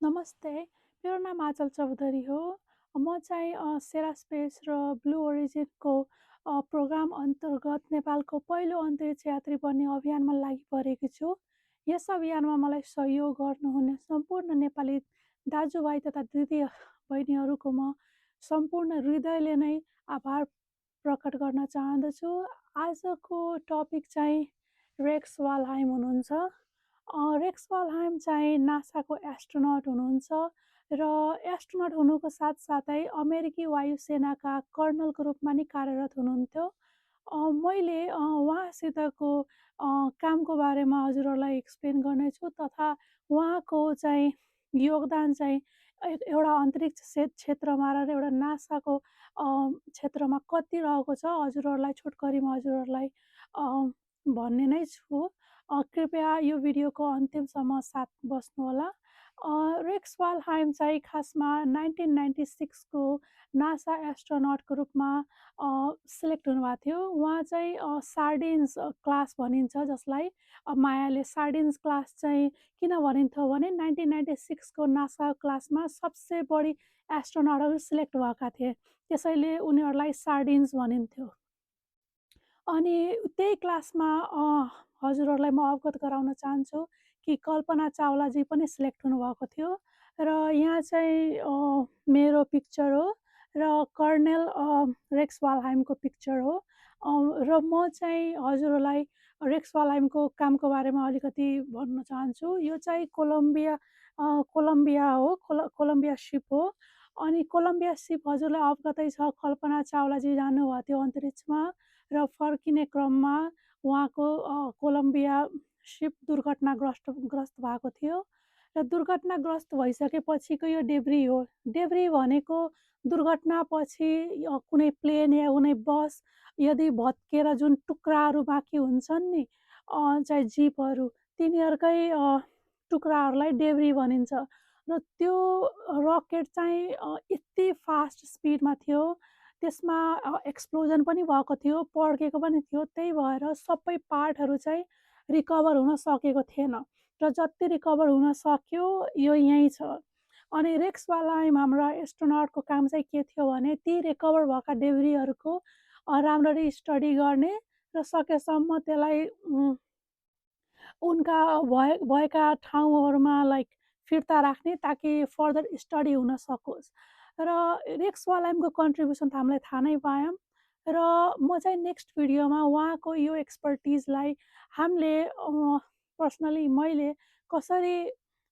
नमस्ते, मेरो नाम आँचल चौधरी हो। म चाहिँ सेरास्पेस र ब्लू ओरिजिनको प्रोग्राम अन्तर्गत नेपालको पहिलो अन्तरिक्ष यात्री बन्ने अभियानमा लागिपरेकी छु। यस अभियानमा मलाई सहयोग गर्नुहुने सम्पूर्ण नेपाली दाजुभाइ तथा दिदी बहिनीहरूको म सम्पूर्ण हृदयले नै आभार प्रकट गर्न चाहँदछु। आजको टपिक चाहिँ रेक्स वालहाइम हुनुहुन्छ। रेक्स वालहाइम चाहिँ नासाको एस्ट्रोनट हुनुहुन्छ र एस्ट्रोनट हुनुको साथसाथै अमेरिकी वायुसेनाका कर्नलको रूपमा नि कार्यरत हुनुहुन्थ्यो। मैले उहाँसितको कामको बारेमा हजुरहरूलाई एक्सप्लेन गर्नेछु तथा उहाँको चाहिँ योगदान चाहिँ एउटा अन्तरिक्ष क्षेत्रमा र एउटा नासाको क्षेत्रमा कति रहेको छ हजुरहरूलाई छोटकरीमा हजुरहरूलाई भन्ने नै छु। कृपया यो भिडियोको अन्तिमसम्म साथ बस्नुहोला। रेक्स वालहाइम चाहिँ खासमा 1996 को नासा एस्ट्रोनटको रूपमा सिलेक्ट हुनुभएको थियो। उहाँ चाहिँ सार्डिन्स क्लास भनिन्छ, जसलाई मायाले सार्डिन्स क्लास चाहिँ किन भनिन्थ्यो भने 1996 को नासा क्लासमा सबसे बढी एस्ट्रोनटहरू सिलेक्ट भएका थिए, त्यसैले उनीहरूलाई सार्डिन्स भनिन्थ्यो। अनि त्यही क्लासमा हजुरहरूलाई म अवगत गराउन चाहन्छु कि कल्पना चावलाजी पनि सिलेक्ट हुनुभएको थियो र यहाँ चाहिँ मेरो पिक्चर हो र कर्नेल रेक्स वालहाइमको पिक्चर हो। र म चाहिँ हजुरहरूलाई रेक्स वालहाइमको कामको बारेमा अलिकति भन्न चाहन्छु। यो चाहिँ कोलम्बिया हो, कोलम्बिया सिप हो। अनि कोलम्बिया सिप हजुरलाई अवगतै छ, कल्पना चावलाजी जानुभएको थियो अन्तरिक्षमा र फर्किने क्रममा उहाँको कोलम्बिया सिप दुर्घटनाग्रस्त भएको थियो र दुर्घटनाग्रस्त भइसकेपछिको यो डेब्री हो। डेब्री भनेको दुर्घटनापछि कुनै प्लेन या कुनै बस यदि भत्केर जुन टुक्राहरू बाँकी हुन्छन् नि, चाहे जिपहरू, तिनीहरूकै टुक्राहरूलाई डेब्री भनिन्छ। र त्यो रकेट चाहिँ यति फास्ट स्पिडमा थियो, त्यसमा एक्सप्लोजन पनि भएको थियो, पड्केको पनि थियो। त्यही भएर सबै पार्टहरू चाहिँ रिकभर हुन सकेको थिएन र जति रिकभर हुन सक्यो यो यहीँ छ। अनि रेक्स वालहाइम हाम्रा एस्ट्रोनटको काम चाहिँ के थियो भने ती रिकभर भएका डेब्रीहरूको राम्ररी स्टडी गर्ने र सकेसम्म त्यसलाई उनका भएका ठाउँहरूमा फिर्ता राख्ने, ताकि फर्दर स्टडी हुन सकोस्। र रेक्स वालहाइमको कन्ट्रिब्युसन त हामीलाई थाहा नै पायौँ र म चाहिँ नेक्स्ट भिडियोमा उहाँको यो एक्सपर्टिजलाई हामीले पर्सनली मैले कसरी